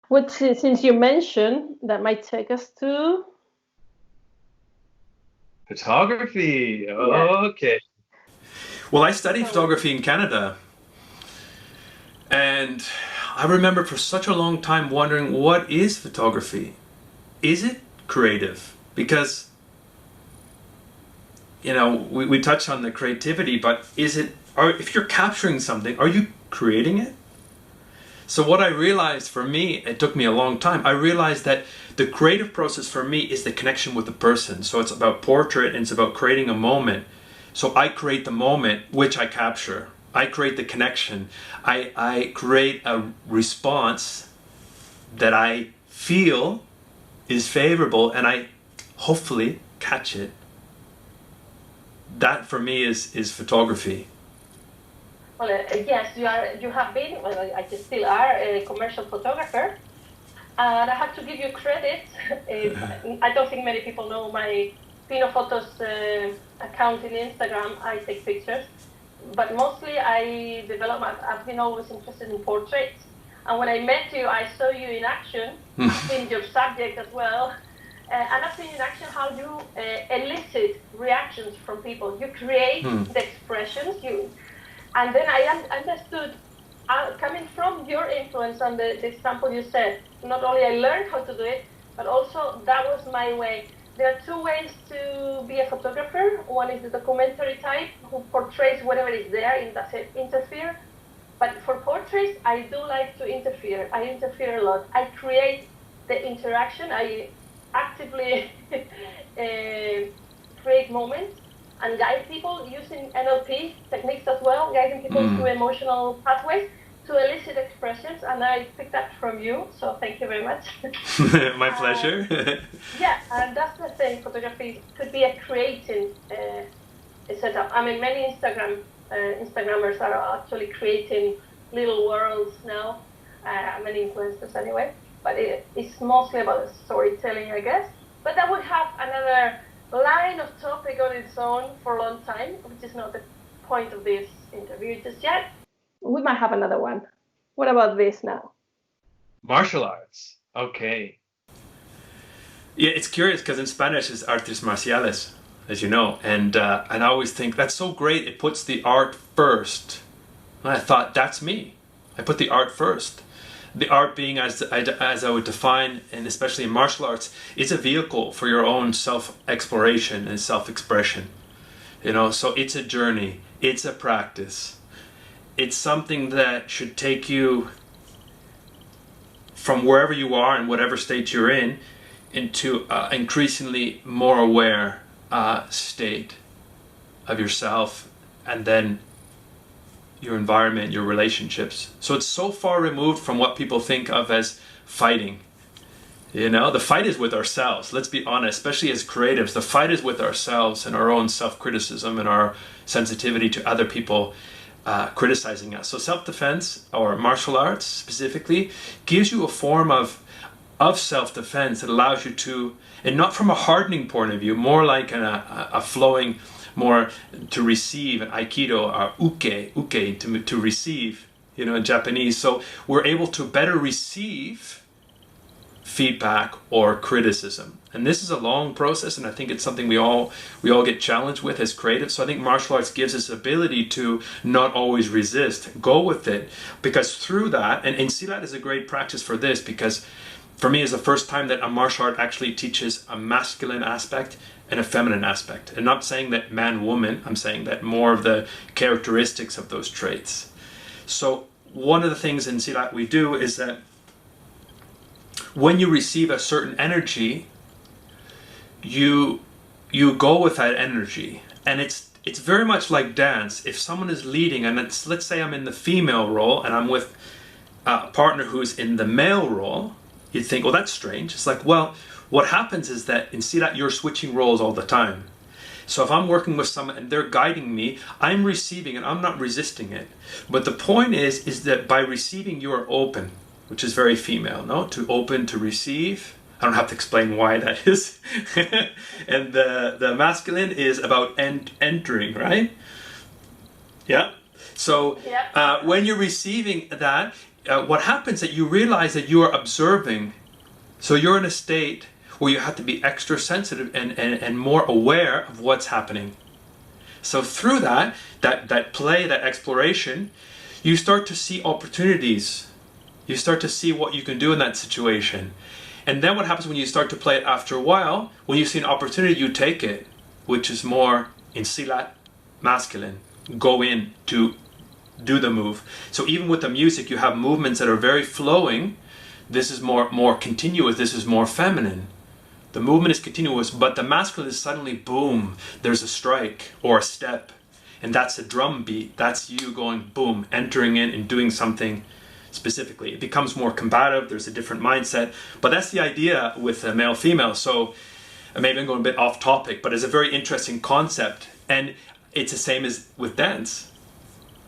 Which, since you mentioned, that might take us to, Photography. yeah. Okay. Well, I studied So, photography in Canada, and I remember for such a long time wondering, what is photography? Is it creative? Because, we touched on the creativity, but if you're capturing something, are you creating it? So what I realized, for me, it took me a long time, I realized that the creative process for me is the connection with the person. So it's about portrait and it's about creating a moment. So I create the moment, which I capture. I create the connection. I create a response that I feel is favorable, and I hopefully catch it. That for me is photography. well, yes, you have been, well, I just still are a commercial photographer. And I have to give you credit. I don't think many people know my Pino Photos account in Instagram. I take pictures, but mostly I've been always interested in portraits. And when I met you, I saw you in action. I've been your subject as well. And I've seen in action how you elicit reactions from people. You create the expressions, and then I understood, coming from your influence on the example you said, not only I learned how to do it, but also that was my way. There are two ways to be a photographer. One is the documentary type, who portrays whatever is there and doesn't interfere. But for portraits, I do like to interfere. I interfere a lot. I create the interaction. I actively create moments and guide people using NLP techniques as well, guiding people through emotional pathways to elicit expressions. And I picked that from you, so thank you very much. My pleasure. Yeah, and that's the thing. Photography could be a creating setup. I mean, many Instagrammers are actually creating little worlds now. Many influencers anyway, but it's mostly about storytelling, I guess. But that would have another line of topic on its own for a long time, which is not the point of this interview just yet. We might have another one. What about this now? Martial arts. Okay. Yeah, it's curious because in Spanish it's artes marciales, as you know, and I always think that's so great. It puts the art first. And I thought, that's me. I put the art first. The art being, as I would define, and especially in martial arts, it's a vehicle for your own self-exploration and self-expression. So it's a journey. It's a practice. It's something that should take you from wherever you are and whatever state you're in into increasingly more aware state of yourself, and then your environment, your relationships. So it's so far removed from what people think of as fighting. The fight is with ourselves. Let's be honest, especially as creatives, the fight is with ourselves and our own self-criticism and our sensitivity to other people criticizing us. So self-defense, or martial arts specifically, gives you a form of self-defense that allows you to, and not from a hardening point of view, more like a flowing, more to receive, an aikido, or uke, to receive, in Japanese. So we're able to better receive feedback or criticism. And this is a long process, and I think it's something we all get challenged with as creatives. So I think martial arts gives us ability to not always resist, go with it, because through that, and Silat is a great practice for this, because for me, it's the first time that a martial art actually teaches a masculine aspect and a feminine aspect. And not saying that man-woman, I'm saying that more of the characteristics of those traits. So one of the things in Silat we do is that when you receive a certain energy, you go with that energy. And it's very much like dance. If someone is leading, and let's say I'm in the female role and I'm with a partner who's in the male role, you'd think, well, that's strange. It's like, well, what happens is that in Silat, you're switching roles all the time. So if I'm working with someone and they're guiding me, I'm receiving and I'm not resisting it. But the point is that by receiving, you are open, which is very female, no? To open, to receive. I don't have to explain why that is. And the masculine is about entering, right? Yeah. So when you're receiving that, what happens that you realize that you are observing. So you're in a state where you have to be extra sensitive and more aware of what's happening. So through that play, that exploration, you start to see opportunities. You start to see what you can do in that situation. And then what happens when you start to play it after a while, when you see an opportunity, you take it, which is more in Silat, masculine, go in to do the move. So even with the music, you have movements that are very flowing. This is more continuous, this is more feminine. The movement is continuous, but the masculine is suddenly, boom, there's a strike or a step. And that's a drum beat. That's you going, boom, entering in and doing something specifically. It becomes more combative, there's a different mindset. But that's the idea with male-female. So maybe I'm going a bit off topic, but it's a very interesting concept. And it's the same as with dance.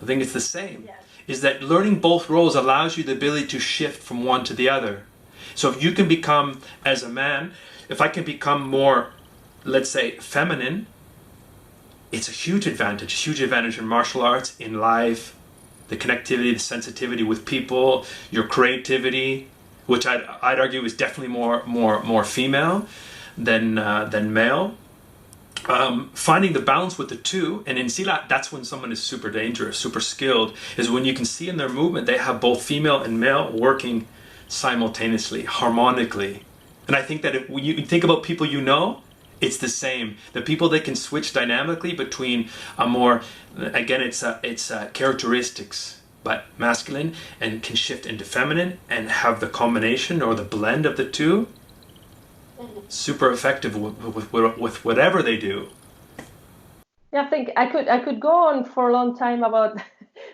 I think it's the same. Yeah. Is that learning both roles allows you the ability to shift from one to the other. So if you can become, as a man, if I can become more, let's say, feminine, it's a huge advantage in martial arts, in life, the connectivity, the sensitivity with people, your creativity, which I'd argue is definitely more female than male. Finding the balance with the two, and in Silat, that's when someone is super dangerous, super skilled, is when you can see in their movement they have both female and male working simultaneously, harmonically. And I think that if when you think about people you know, it's the same. The people that can switch dynamically between a more, again, it's characteristics, but masculine, and can shift into feminine and have the combination or the blend of the two. Super effective with whatever they do. Yeah, I think I could go on for a long time about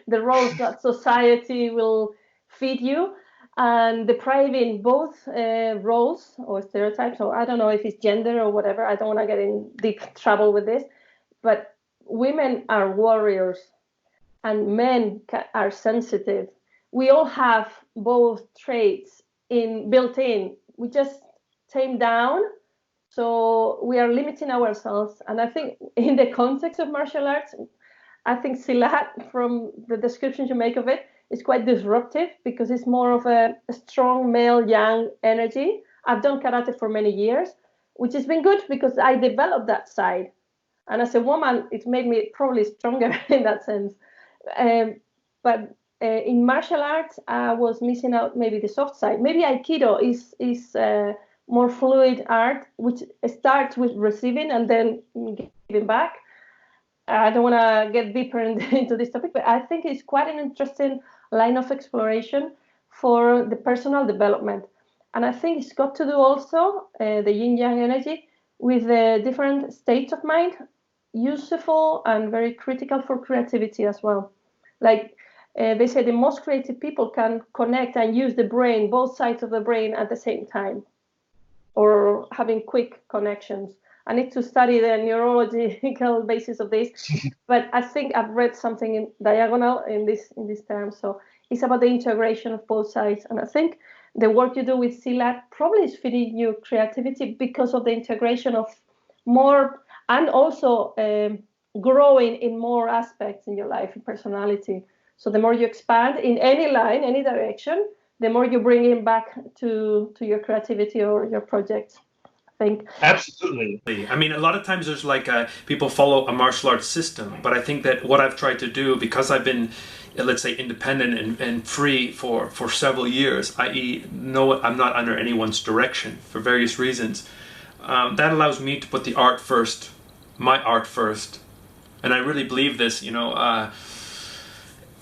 the roles that society will feed you, and depriving both roles or stereotypes, or I don't know if it's gender or whatever. I don't want to get in deep trouble with this, but women are warriors and men are sensitive. We all have both traits built in. We just tame down, so we are limiting ourselves. And I think in the context of martial arts, I think Silat, from the description you make of it, is quite disruptive because it's more of a strong male yang energy. I've done karate for many years, which has been good because I developed that side. And as a woman, it made me probably stronger in that sense. But in martial arts, I was missing out maybe the soft side. Maybe Aikido is more fluid art, which starts with receiving and then giving back. I don't want to get deeper into this topic, but I think it's quite an interesting line of exploration for the personal development. And I think it's got to do also, the yin-yang energy, with the different states of mind, useful and very critical for creativity as well. Like they say, the most creative people can connect and use the brain, both sides of the brain at the same time, or having quick connections. I need to study the neurological basis of this, but I think I've read something in diagonal in this term. So it's about the integration of both sides. And I think the work you do with Silat probably is feeding you creativity because of the integration of more, and also growing in more aspects in your life and personality. So the more you expand in any line, any direction, the more you bring it back to your creativity or your project. Think. Absolutely. I mean, a lot of times there's like people follow a martial arts system, but I think that what I've tried to do, because I've been, let's say, independent and free for several years, i.e. I'm not under anyone's direction for various reasons, that allows me to put the art first, my art first. And I really believe this,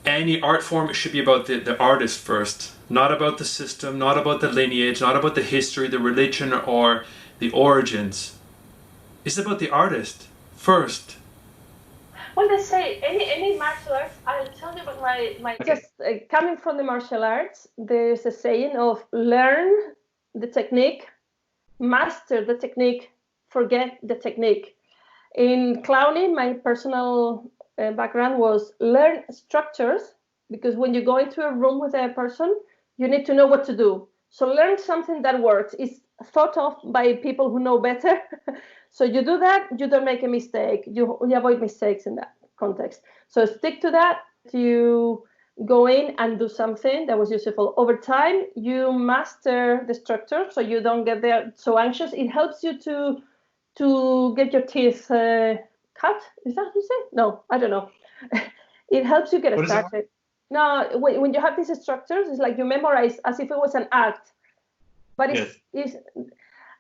any art form, it should be about the artist first, not about the system, not about the lineage, not about the history, the religion, or the origins. It's about the artist first. When they say any martial arts, I'll tell you about my just coming from the martial arts, there's a saying of learn the technique, master the technique, forget the technique. In clowning, my personal background was learn structures, because when you go into a room with a person, you need to know what to do. So learn something that works. It's thought of by people who know better. So you do that, you don't make a mistake. You avoid mistakes in that context. So stick to that. You go in and do something that was useful. Over time, you master the structure, so you don't get there so anxious. It helps you to get your teeth cut. Is that what you say? No, I don't know. It helps you get What is it? started. No, when you have these structures, it's like you memorize as if it was an act. But it's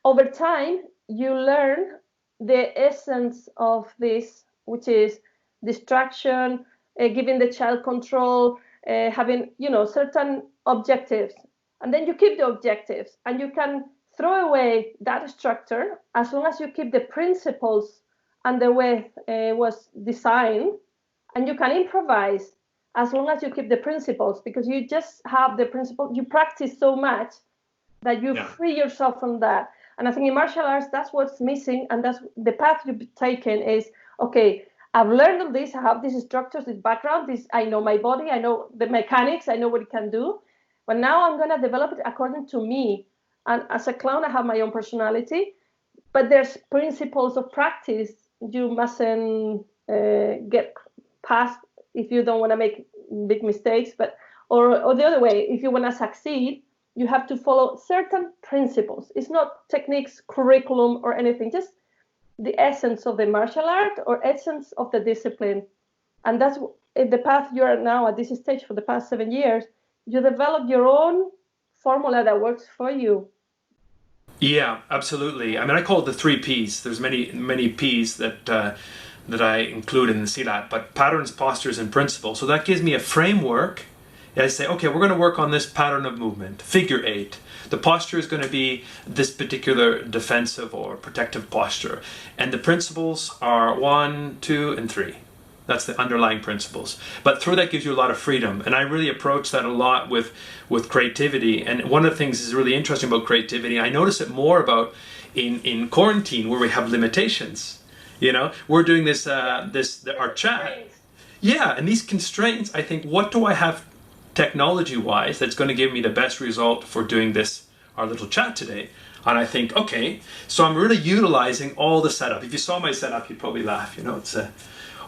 over time, you learn the essence of this, which is distraction, giving the child control, having certain objectives, and then you keep the objectives, and you can throw away that structure as long as you keep the principles and the way it was designed, and you can improvise as long as you keep the principles, because you just have the principle. You practice so much that you free yourself from that. And I think in martial arts, that's what's missing, and that's the path you've taken is, okay, I've learned all this, I have these structures, this background, I know my body, I know the mechanics, I know what it can do, but now I'm gonna develop it according to me. And as a clown, I have my own personality, but there's principles of practice you mustn't get past if you don't wanna make big mistakes, or the other way, if you wanna succeed, you have to follow certain principles. It's not techniques, curriculum, or anything, just the essence of the martial art or essence of the discipline. And that's the path you are now at this stage for the past 7 years. You develop your own formula that works for you. Yeah, absolutely. I mean, I call it the 3 Ps. There's many Ps that I include in the CLAT, but patterns, postures, and principles. So that gives me a framework. I say, okay, we're going to work on this pattern of movement, figure 8. The posture is going to be this particular defensive or protective posture. And the principles are 1, 2, and 3. That's the underlying principles. But through that gives you a lot of freedom. And I really approach that a lot with creativity. And one of the things that's really interesting about creativity, I notice it more about in quarantine where we have limitations. We're doing our chat. Yeah, and these constraints, I think, what do I have technology-wise that's going to give me the best result for doing our little chat today? And I think, okay, so I'm really utilizing all the setup. If you saw my setup, you'd probably laugh,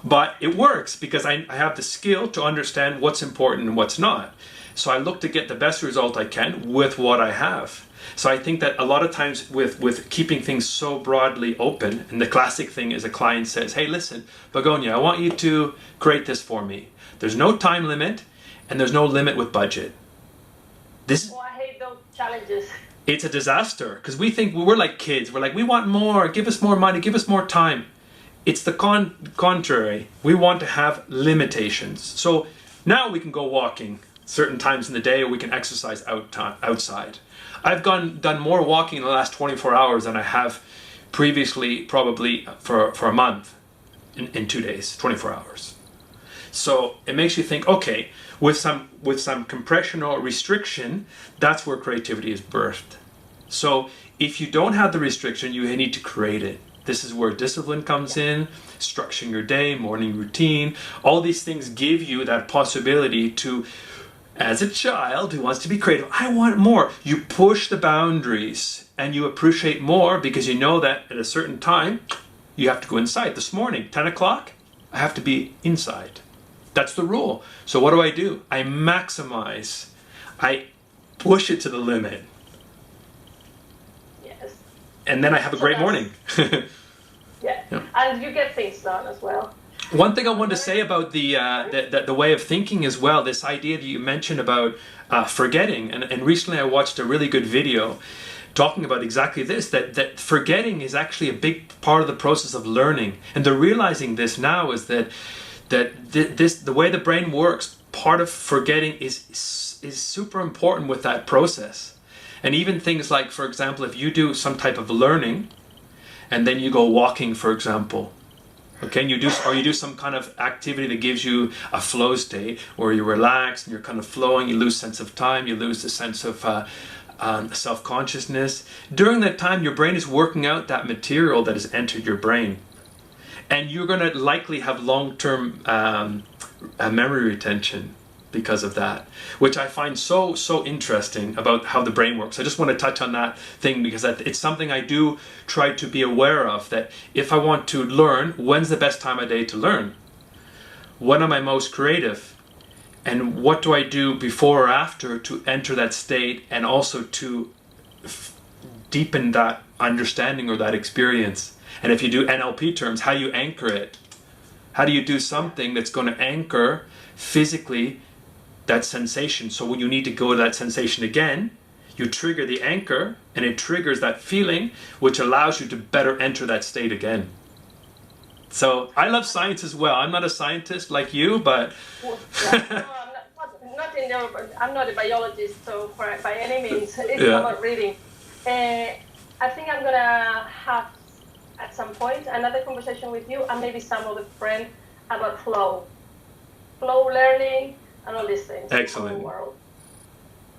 but it works because I have the skill to understand what's important and what's not. So I look to get the best result I can with what I have. So I think that a lot of times with keeping things so broadly open, and the classic thing is a client says, hey, listen, Begonia, I want you to create this for me. There's no time limit, and there's no limit with budget. I hate those challenges. It's a disaster because we think we're like kids. We're like, we want more, give us more money, give us more time. It's the contrary. We want to have limitations. So now we can go walking certain times in the day, or we can exercise outside. I've done more walking in the last 24 hours than I have previously, probably for a month in 2 days, 24 hours. So it makes you think, okay, with some compression or restriction, that's where creativity is birthed. So if you don't have the restriction, you need to create it. This is where discipline comes in, structuring your day, morning routine. All these things give you that possibility to, as a child who wants to be creative, I want more. You push the boundaries and you appreciate more because you know that at a certain time, you have to go inside. This morning, 10 o'clock, I have to be inside. That's the rule. So what do? I maximize. I push it to the limit. Yes. And then I have a great morning. Yeah, and you get things done as well. One thing I wanted to say about the way of thinking as well, this idea that you mentioned about forgetting, and recently I watched a really good video talking about exactly this, that forgetting is actually a big part of the process of learning. And they're realizing this now is that the way the brain works, part of forgetting is super important with that process. And even things like, for example, if you do some type of learning and then you go walking, for example, okay, and you do some kind of activity that gives you a flow state where you relax and you're kind of flowing, you lose sense of time, you lose the sense of self-consciousness. During that time, your brain is working out that material that has entered your brain. And you're going to likely have long-term memory retention because of that, which I find so interesting about how the brain works. I just want to touch on that thing because it's something I do try to be aware of, that if I want to learn, when's the best time of day to learn? When am I most creative? And what do I do before or after to enter that state and also to deepen that understanding or that experience? And if you do NLP terms, how do you anchor it? How do you do something that's going to anchor physically that sensation? So when you need to go to that sensation again, you trigger the anchor and it triggers that feeling, which allows you to better enter that state again. So I love science as well. I'm not a scientist like you, but No, I'm not a biologist, so by any means, it's about reading. I think I'm gonna have at some point another conversation with you and maybe some other friend about flow learning, and all these things. Excellent. In the world.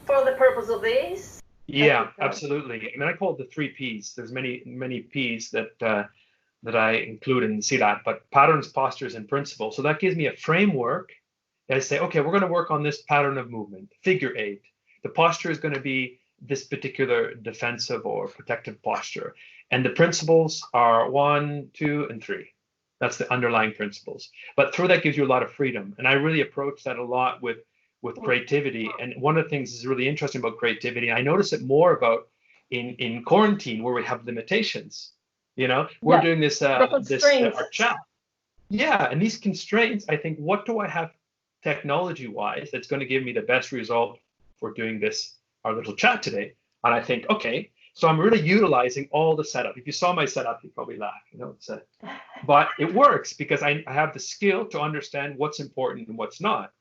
For the purpose of this. Yeah, absolutely. I mean, I call it the 3 Ps. There's many Ps that I include in CDAT, but patterns, postures, and principles. So that gives me a framework. I say, okay, we're going to work on this pattern of movement, figure 8. The posture is going to be this particular defensive or protective posture. And the principles are 1, 2, and 3. That's the underlying principles. But through that gives you a lot of freedom. And I really approach that a lot with creativity. And one of the things that's really interesting about creativity, I notice it more about in quarantine where we have limitations. You know, we're doing this our chat. Yeah, and these constraints, I think, what do I have technology-wise that's going to give me the best result for doing this, our little chat today? And I think, okay, so I'm really utilizing all the setup. If you saw my setup, you'd probably laugh, you know. But it works because I have the skill to understand what's important and what's not.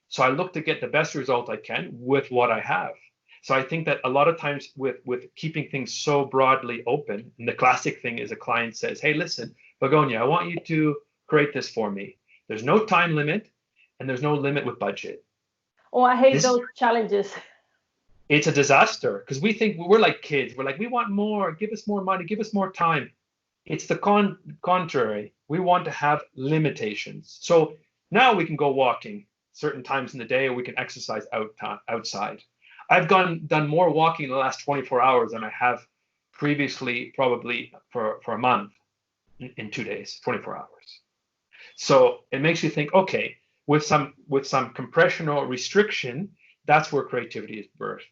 So I look to get the best result I can with what I have. So I think that a lot of times with keeping things so broadly open, and the classic thing is a client says, hey, listen, Begonia, I want you to create this for me. There's no time limit and there's no limit with budget. Oh, I hate those challenges. It's a disaster because we think we're like kids. We're like, we want more, give us more money, give us more time. It's the contrary. We want to have limitations. So now we can go walking certain times in the day, or we can exercise outside. I've done more walking in the last 24 hours than I have previously, probably for a month in 2 days, 24 hours. So it makes you think, okay, with some compression or restriction, that's where creativity is birthed.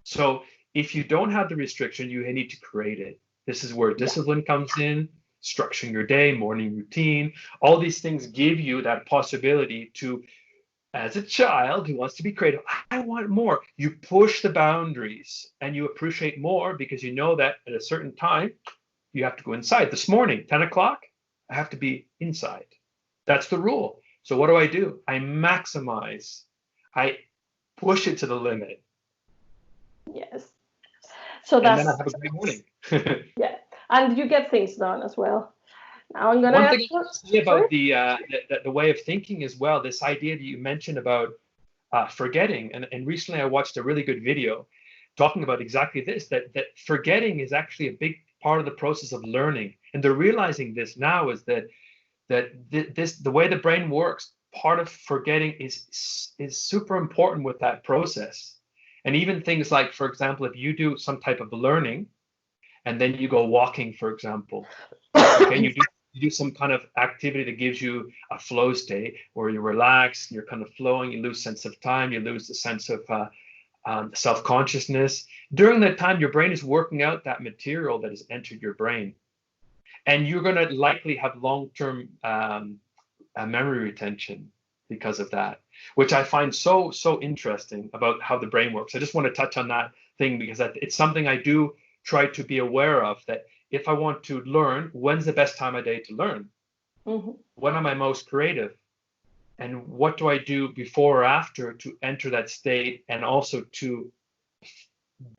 So if you don't have the restriction, you need to create it. This is where discipline comes in, structuring your day, morning routine. All these things give you that possibility to, as a child who wants to be creative, I want more. You push the boundaries and you appreciate more because you know that at a certain time, you have to go inside. This morning, 10 o'clock, I have to be inside. That's the rule. So what do? I maximize. I push it to the limit. Yes. So and then I have a great morning. Yeah. And you get things done as well. Now I'm going to One thing I want to say about the way of thinking as well, this idea that you mentioned about forgetting. And recently I watched a really good video talking about exactly this, that forgetting is actually a big part of the process of learning. And they're realizing this now is that the way the brain works, part of forgetting is super important with that process. And even things like, for example, if you do some type of learning and then you go walking, for example, okay, you do some kind of activity that gives you a flow state where you relax, you're kind of flowing, you lose sense of time, you lose the sense of self-consciousness. During that time, your brain is working out that material that has entered your brain. And you're going to likely have long-term memory retention because of that, which I find so interesting about how the brain works. I just want to touch on that thing because it's something I do try to be aware of, that if I want to learn, when's the best time of day to learn? Mm-hmm. When am I most creative? And what do I do before or after to enter that state and also to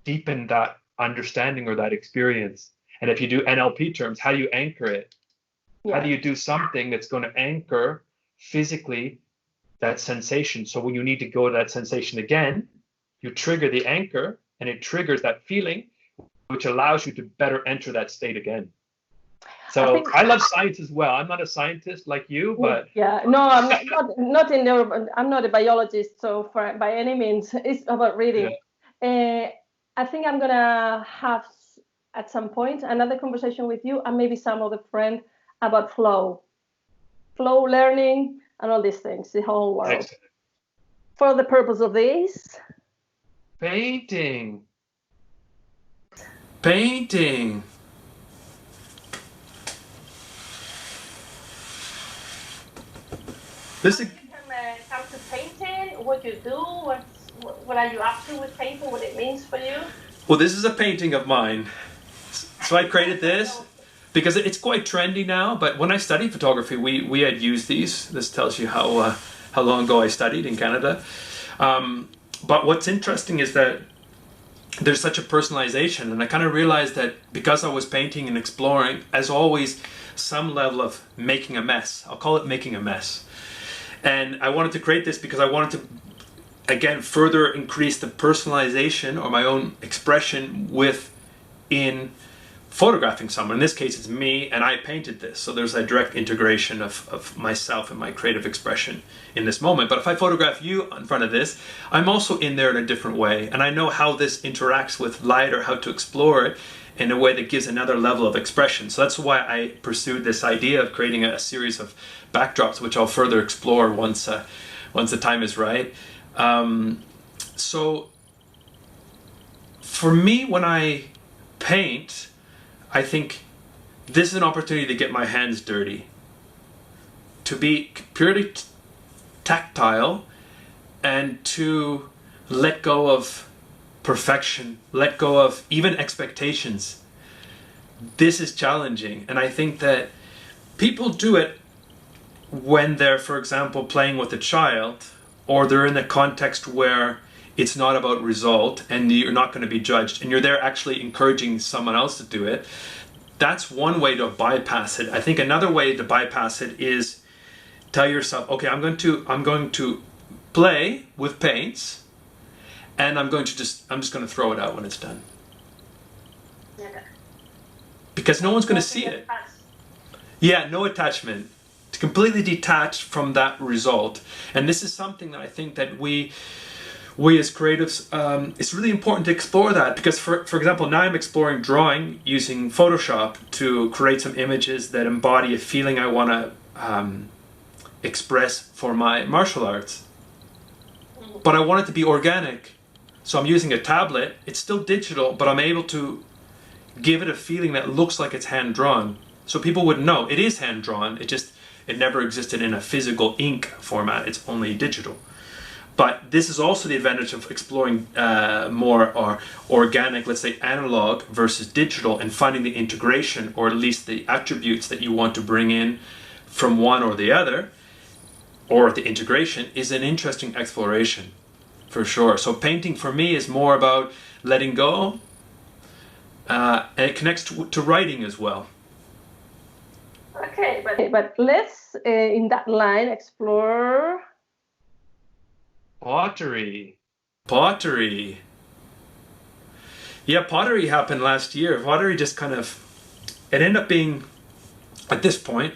deepen that understanding or that experience? And if you do NLP terms, how do you anchor it? Yeah. How do you do something that's going to anchor physically that sensation? So when you need to go to that sensation again, you trigger the anchor and it triggers that feeling, which allows you to better enter that state again. So I love science as well. I'm not a scientist like you, but no, I'm I'm not a biologist, so by any means, it's about reading. Yeah. I think I'm gonna have at some point another conversation with you and maybe some other friend about flow learning and all these things, the whole world. Excellent. For the purpose of this? Painting. Painting. This is... Come to painting, what you do, what are you up to with painting, what it means for you? Well, this is a painting of mine. So I created this because it's quite trendy now, but when I studied photography, we had used these. This tells you how long ago I studied in Canada. But what's interesting is that there's such a personalization, and I kind of realized that because I was painting and exploring, as always, some level of making a mess. I'll call it making a mess. And I wanted to create this because I wanted to, again, further increase the personalization or my own expression in photographing someone. In this case, it's me, and I painted this. So there's a direct integration of myself and my creative expression in this moment. But if I photograph you in front of this, I'm also in there in a different way. And I know how this interacts with light, or how to explore it in a way that gives another level of expression. So that's why I pursued this idea of creating a series of backdrops, which I'll further explore once the time is right. So for me, when I paint, I think this is an opportunity to get my hands dirty, to be purely tactile, and to let go of perfection, let go of even expectations. This is challenging, and I think that people do it when they're, for example, playing with a child, or they're in a context where it's not about result and you're not going to be judged, and you're there actually encouraging someone else to do it. That's one way to bypass it. I think another way to bypass it is tell yourself, okay, I'm going to play with paints, and I'm just going to throw it out when it's done. Okay. Because no one's going to see it. Yeah, no attachment. It's completely detached from that result. And this is something that I think that we as creatives, it's really important to explore that, because for example, now I'm exploring drawing using Photoshop to create some images that embody a feeling I want to express for my martial arts. But I want it to be organic. So I'm using a tablet, it's still digital, but I'm able to give it a feeling that looks like it's hand-drawn. So people would know it is hand-drawn, it never existed in a physical ink format, it's only digital. But this is also the advantage of exploring more organic, let's say analog versus digital, and finding the integration, or at least the attributes that you want to bring in from one or the other, or the integration, is an interesting exploration, for sure. So painting for me is more about letting go, and it connects to writing as well. Okay, but let's, in that line, explore... Pottery. Pottery. Yeah, pottery happened last year. Pottery just kind of, it ended up being, at this point,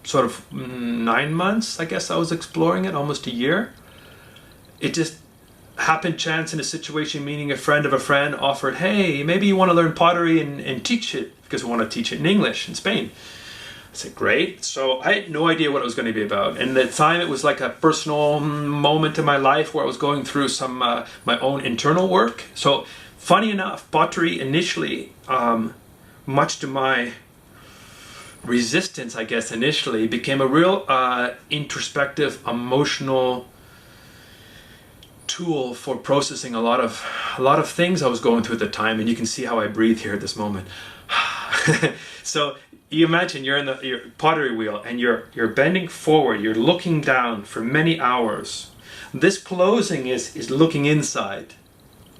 sort of 9 months, I guess I was exploring it, almost a year. It just happened chance in a situation, meaning a friend of a friend offered, hey, maybe you want to learn pottery and teach it, because we want to teach it in English in Spain. I said, great. So I had no idea what it was going to be about. And at the time, it was like a personal moment in my life where I was going through some my own internal work. So funny enough, pottery initially, much to my resistance, I guess, initially, became a real introspective, emotional tool for processing a lot of things I was going through at the time. And you can see how I breathe here at this moment. So you imagine you're in your pottery wheel, and you're bending forward, you're looking down for many hours. This closing is looking inside.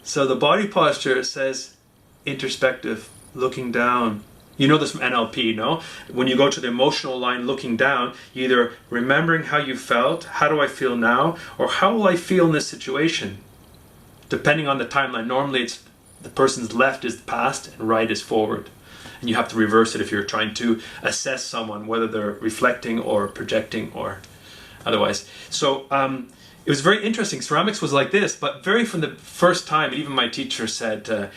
So the body posture says introspective, looking down. You know this from NLP, no? When you go to the emotional line looking down, you're either remembering how you felt, how do I feel now, or how will I feel in this situation? Depending on the timeline. Normally it's the person's left is past and right is forward. And you have to reverse it if you're trying to assess someone, whether they're reflecting or projecting or otherwise. So it was very interesting. Ceramics was like this, but from the first time, even my teacher said,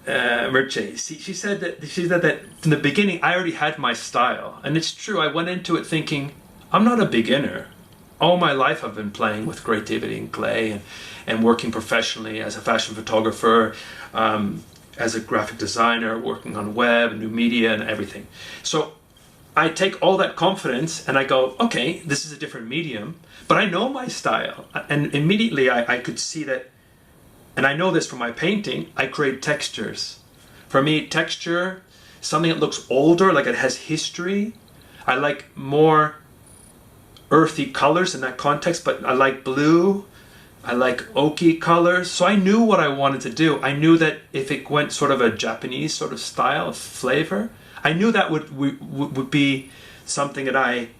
Mirce, she said that from the beginning I already had my style. And it's true, I went into it thinking, I'm not a beginner. all my life I've been playing with creativity and clay, and working professionally as a fashion photographer, as a graphic designer, working on web, new media and everything. So I take all that confidence and I go, okay, this is a different medium, but I know my style. And immediately I could see that, and I know this from my painting, I create textures. For me, texture, something that looks older, like it has history. I like more earthy colors in that context, but I like blue. I like oaky colors. So I knew what I wanted to do. I knew that if it went sort of a Japanese sort of style of flavor, I knew that would be something that I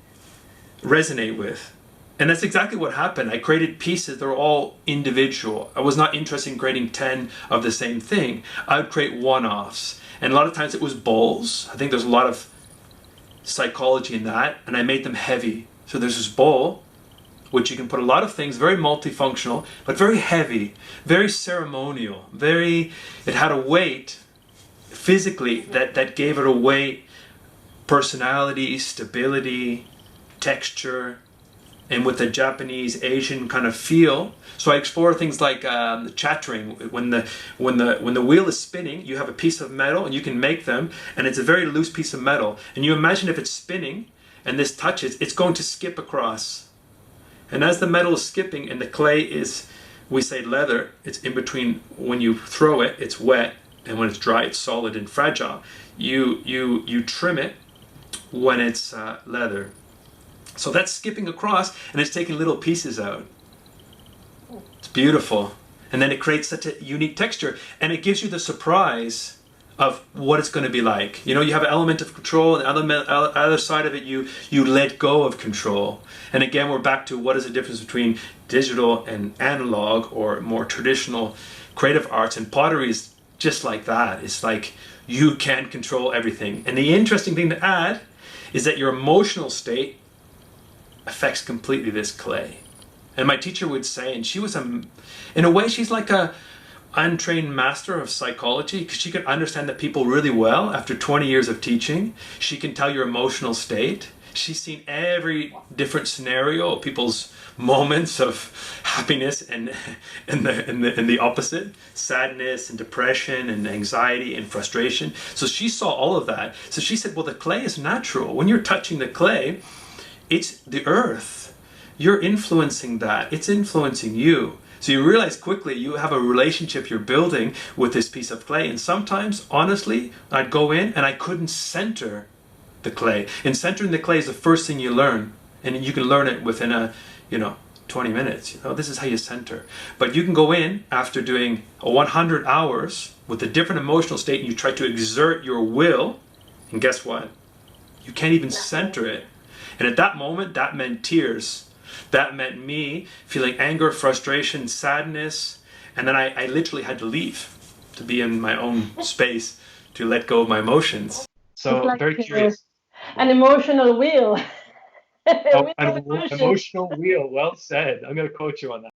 resonate with. And that's exactly what happened. I created pieces that were all individual. I was not interested in creating 10 of the same thing. I would create one-offs. And a lot of times it was bowls. I think there's a lot of psychology in that. And I made them heavy. So there's this bowl, which you can put a lot of things, very multifunctional, but very heavy, very ceremonial, it had a weight physically that gave it a weight, personality, stability, texture, and with a Japanese Asian kind of feel. So I explore things like chattering. When the wheel is spinning, you have a piece of metal and you can make them, and it's a very loose piece of metal. And you imagine if it's spinning and this touches, it's going to skip across. And as the metal is skipping and the clay is, we say leather, it's in between. When you throw it, it's wet, and when it's dry, it's solid and fragile. You trim it when it's leather. So that's skipping across, and it's taking little pieces out. It's beautiful. And then it creates such a unique texture, and it gives you the surprise of what it's going to be like. You know, you have an element of control, and the other side of it, you let go of control. And again, we're back to what is the difference between digital and analog, or more traditional creative arts. And pottery is just like that. It's like you can control everything. And the interesting thing to add is that your emotional state affects completely this clay. And my teacher would say, and she was in a way, she's like a untrained master of psychology, because she could understand the people really well. After 20 years of teaching, she can tell your emotional state. She's seen every different scenario of people's moments of happiness and the opposite, sadness and depression and anxiety and frustration. So she saw all of that. So she said, well, the clay is natural. When you're touching the clay, it's the earth. You're influencing that. It's influencing you. So you realize quickly you have a relationship you're building with this piece of clay. And sometimes, honestly, I'd go in and I couldn't center the clay. And centering the clay is the first thing you learn. And you can learn it within 20 minutes. This is how you center. But you can go in after doing 100 hours with a different emotional state, and you try to exert your will. And guess what? You can't even center it. And at that moment, that meant tears. That meant me feeling anger, frustration, sadness. And then I literally had to leave to be in my own space, to let go of my emotions. So like very curious. An emotional wheel. An emotional wheel. Well said. I'm going to quote you on that.